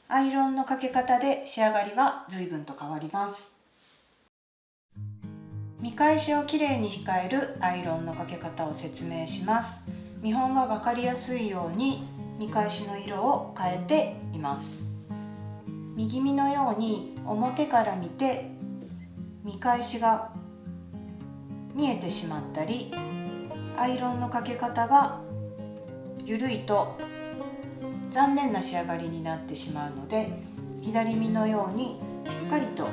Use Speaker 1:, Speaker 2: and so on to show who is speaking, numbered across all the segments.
Speaker 1: アイロンのかけ方で仕上がりは随分と変わります。見返しをきれいに控えるアイロンのかけ方を説明します。見本は分かりやすいように見返しの色を変えています。右見のように表から見て見返しが見えてしまったり、アイロンのかけ方が緩いと残念な仕上がりになってしまうので、左見のようにしっかりと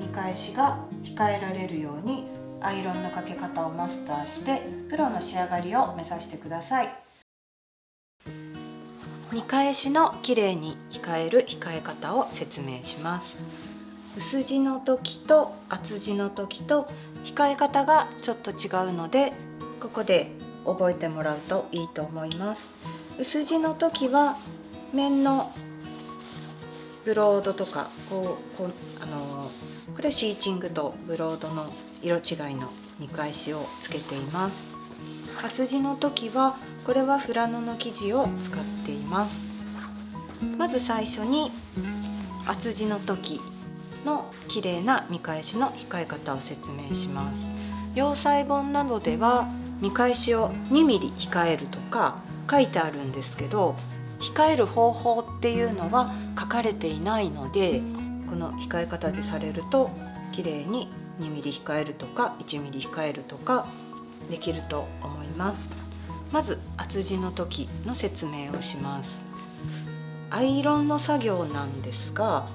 Speaker 1: 見返しが控えられるようにアイロンのかけ方をマスターしてプロの仕上がりを目指してください。見返しのきれいに控える控え方を説明します。薄地の時と厚地の時と控え方がちょっと違うので、ここで覚えてもらうといいと思います。薄地の時は面のブロードとかこれシーチングとブロードの色違いの見返しをつけています。厚地の時はこれはフラノの生地を使っています。まず最初に厚地の時の綺麗な見返しの控え方を説明します。洋裁本などでは見返しを2ミリ控えるとか書いてあるんですけど、控える方法っていうのは書かれていないので、この控え方でされると綺麗に2ミリ控えるとか1ミリ控えるとかできると思います。まず厚地の時の説明をします。アイロンの作業なんですが、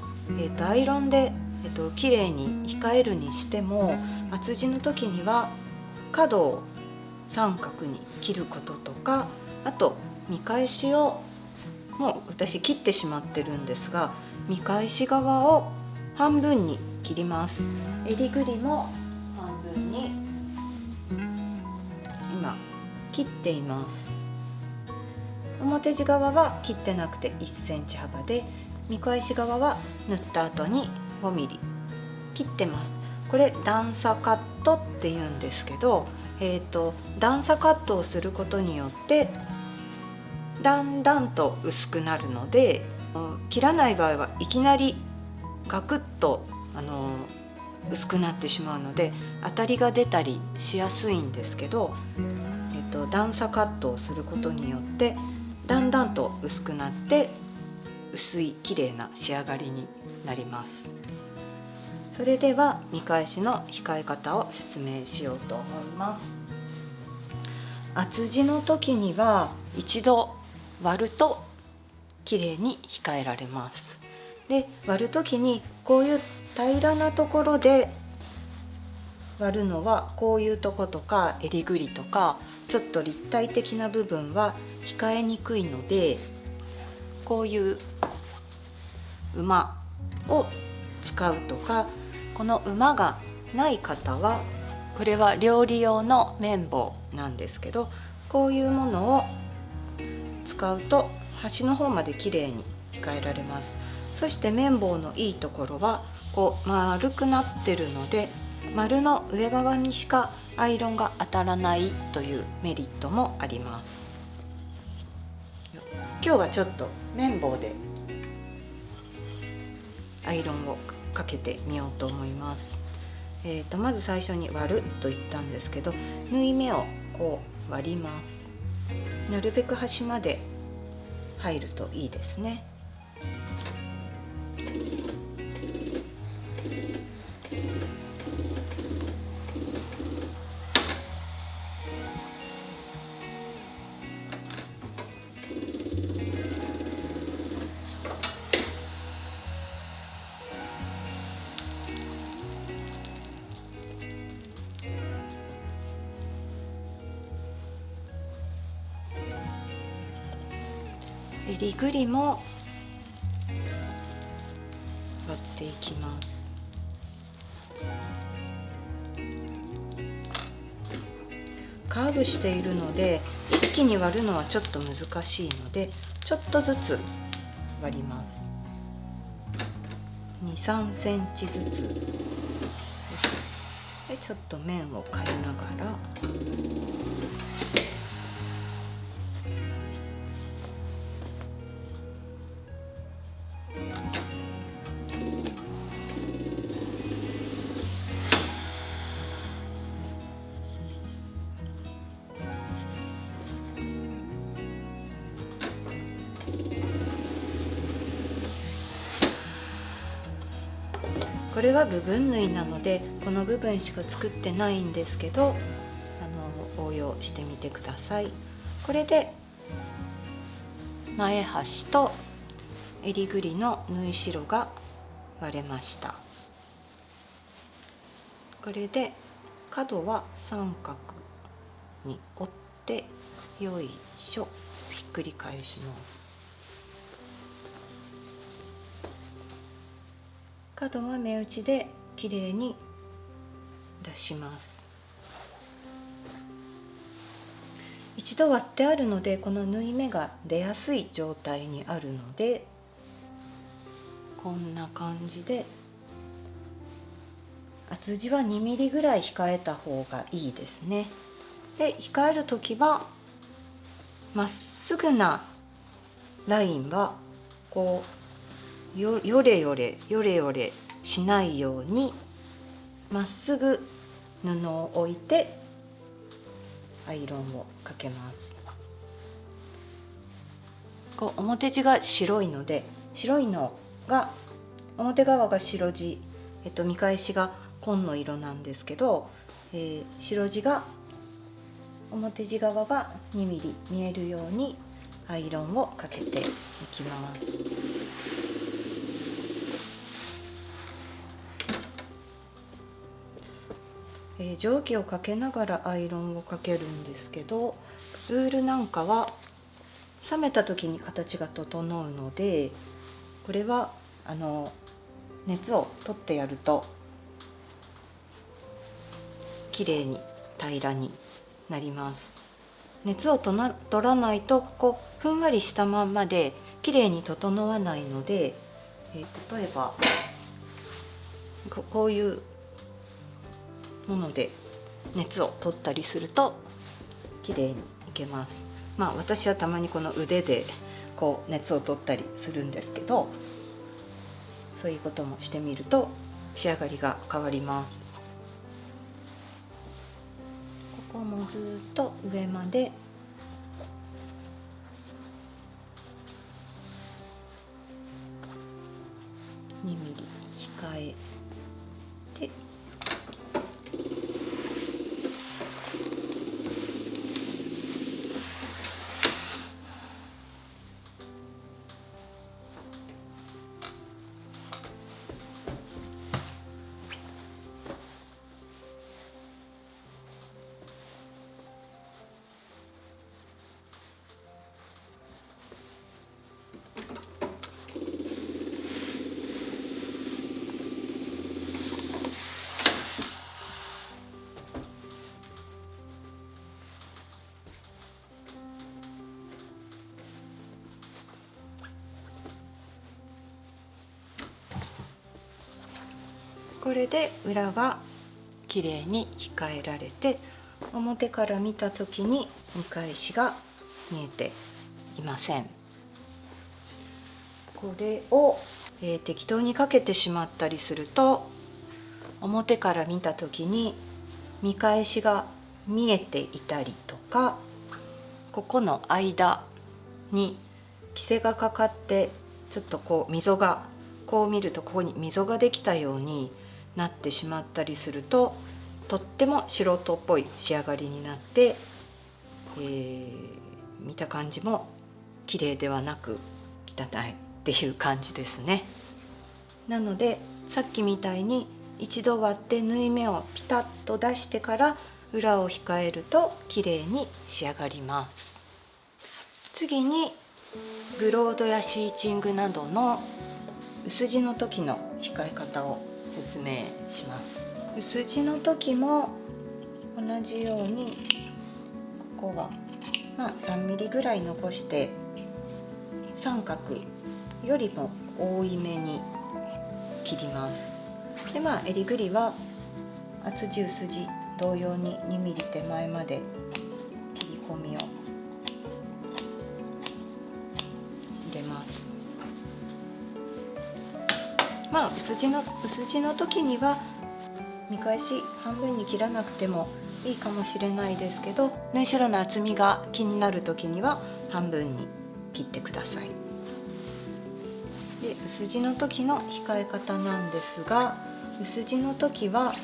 Speaker 1: アイロンで、綺麗に控えるにしても、厚地の時には角を三角に切ることとか、あと見返しをもう私切ってしまってるんですが、見返し側を半分に切ります。襟ぐりも半分に今切っています。表地側は切ってなくて1センチ幅で、見返し側は縫った後に5ミリ切ってます。これ段差カットっていうんですけど、段差カットをすることによってだんだんと薄くなるので、切らない場合はいきなりガクッと薄くなってしまうので当たりが出たりしやすいんですけど、段差カットをすることによってだんだんと薄くなって薄い綺麗な仕上がりになります。それでは見返しの控え方を説明しようと思います。厚地の時には一度割ると綺麗に控えられます。で、割る時にこういう平らなところで割るのは、こういうとことか襟ぐりとかちょっと立体的な部分は控えにくいので、こういう馬を使うとか、この馬がない方はこれは料理用の綿棒なんですけど、こういうものを使うと端の方まで綺麗に控えられます。そして綿棒のいいところはこう丸くなってるので、丸の上側にしかアイロンが当たらないというメリットもあります。今日はちょっと綿棒でアイロンをかけてみようと思います。まず最初に割ると言ったんですけど、縫い目をこう割ります。なるべく端まで入るといいですね。襟ぐりも割っていきます。カーブしているので一気に割るのはちょっと難しいので、ちょっとずつ割ります。2、3センチずつで、ちょっと面を変えながらこれは部分縫いなのでこの部分しか作ってないんですけど、応用してみてください。これで前端と襟ぐりの縫い代が割れました。これで角は三角に折ってよいしょ、ひっくり返します。角は目打ちできれいに出します。一度割ってあるのでこの縫い目が出やすい状態にあるので、こんな感じで厚地は2ミリぐらい控えた方がいいですね。で控える時はまっすぐなラインはこうよれよれしないようにまっすぐ布を置いてアイロンをかけます。こう表地が白いので、白いのが表側が白地、見返しが紺の色なんですけど、白地が表地側が2ミリ見えるようにアイロンをかけていきます。蒸気をかけながらアイロンをかけるんですけど、ウールなんかは冷めた時に形が整うので、これは熱を取ってやるときれいに平らになります。熱を取らないとこうふんわりしたまんまできれいに整わないので、例えばこういうもので熱を取ったりするときれいにいけます。まあ私はたまにこの腕でこう熱を取ったりするんですけど、そういうこともしてみると仕上がりが変わります。ここもずっと上まで2ミリ控えて、これで裏がきれいに控えられて、表から見た時に見返しが見えていません。これを、適当にかけてしまったりすると、表から見た時に見返しが見えていたりとか、ここの間にきせがかかってちょっとこう溝が、こう見るとここに溝ができたようになってしまったりすると、とっても素人っぽい仕上がりになって、見た感じも綺麗ではなく汚いっていう感じですね。なのでさっきみたいに一度割って縫い目をピタッと出してから裏を控えると綺麗に仕上がります。次にブロードやシーチングなどの薄地の時の控え方を説明します。薄地の時も同じようにここは3ミリぐらい残して三角よりも多いめに切ります。で襟ぐりは厚地薄地同様に2ミリ手前まで切り込みを入れます。薄地の時には見返し半分に切らなくてもいいかもしれないですけど、縫い代の厚みが気になる時には半分に切ってください。で薄地の時の控え方なんですが、薄地の時は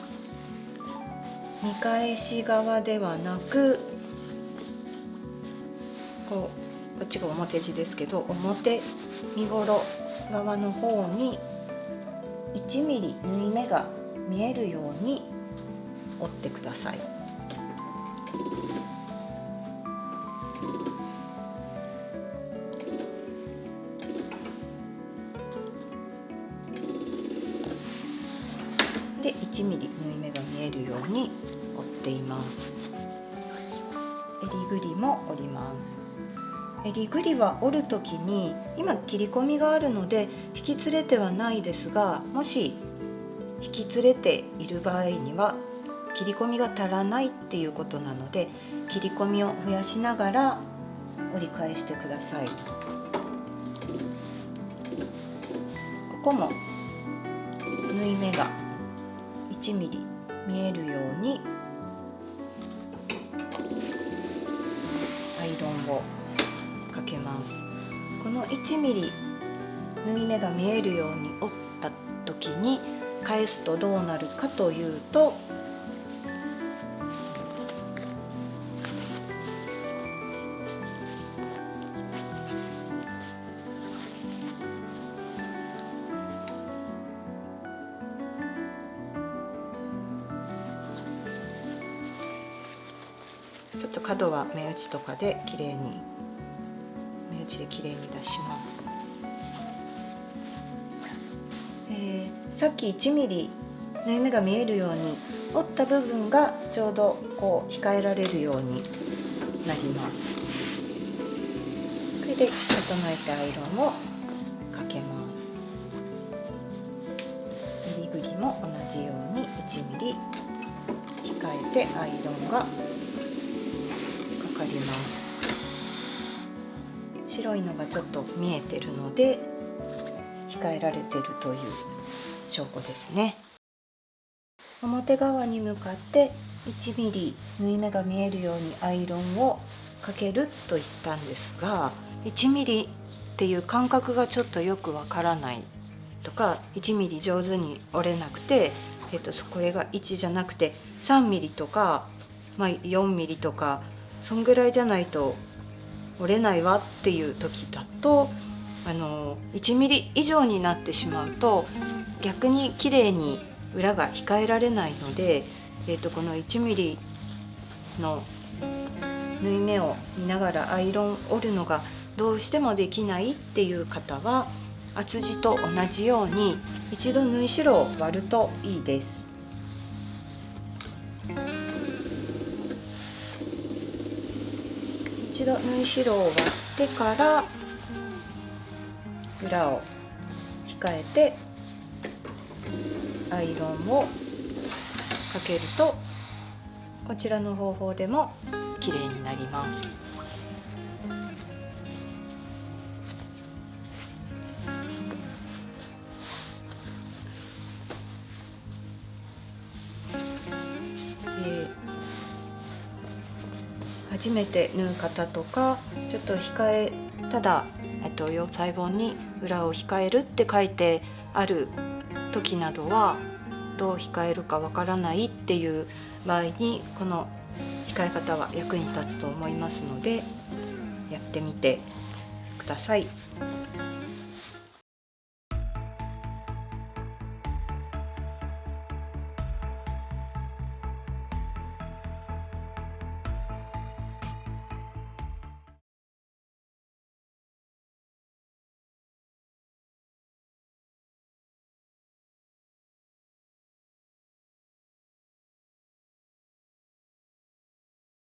Speaker 1: 見返し側ではなく、こっちが表地ですけど、表身ごろ側の方に1ミリ縫い目が見えるように折ってください。で1ミリ縫い目が見えるように折っています。襟ぐりも折ります。襟ぐりは折るときに今切り込みがあるので引きつれてはないですが、もし引きつれている場合には切り込みが足らないっていうことなので、切り込みを増やしながら折り返してください。ここも縫い目が1ミリ見えるようにアイロンをかけます。この1ミリ縫い目が見えるように折った時に返すとどうなるかというと、ちょっと角は目打ちとかで綺麗に目打ちで綺麗に出します。さっき1ミリ縫い目が見えるように折った部分がちょうどこう控えられるようになります。これで整えてアイロンをかけます。襟ぐりも同じように1ミリ控えてアイロンがかかります。白いのがちょっと見えてるので控えられてるという証拠ですね。表側に向かって1ミリ縫い目が見えるようにアイロンをかけると言ったんですが、1ミリっていう感覚がちょっとよくわからないとか、1ミリ上手に折れなくて、これが1じゃなくて3ミリとか、4ミリとかそんぐらいじゃないと折れないわっていう時だと、1ミリ以上になってしまうと逆に綺麗に裏が控えられないので、この1ミリの縫い目を見ながらアイロン折るのがどうしてもできないっていう方は、厚地と同じように一度縫い代を割るといいです。一度縫い代を割ってから裏を控えてアイロンをかけると、こちらの方法でも綺麗になります。初めて縫う方とか、ちょっとただ洋裁本に裏を控えるって書いてある時などはどう控えるかわからないっていう場合に、この控え方は役に立つと思いますのでやってみてください。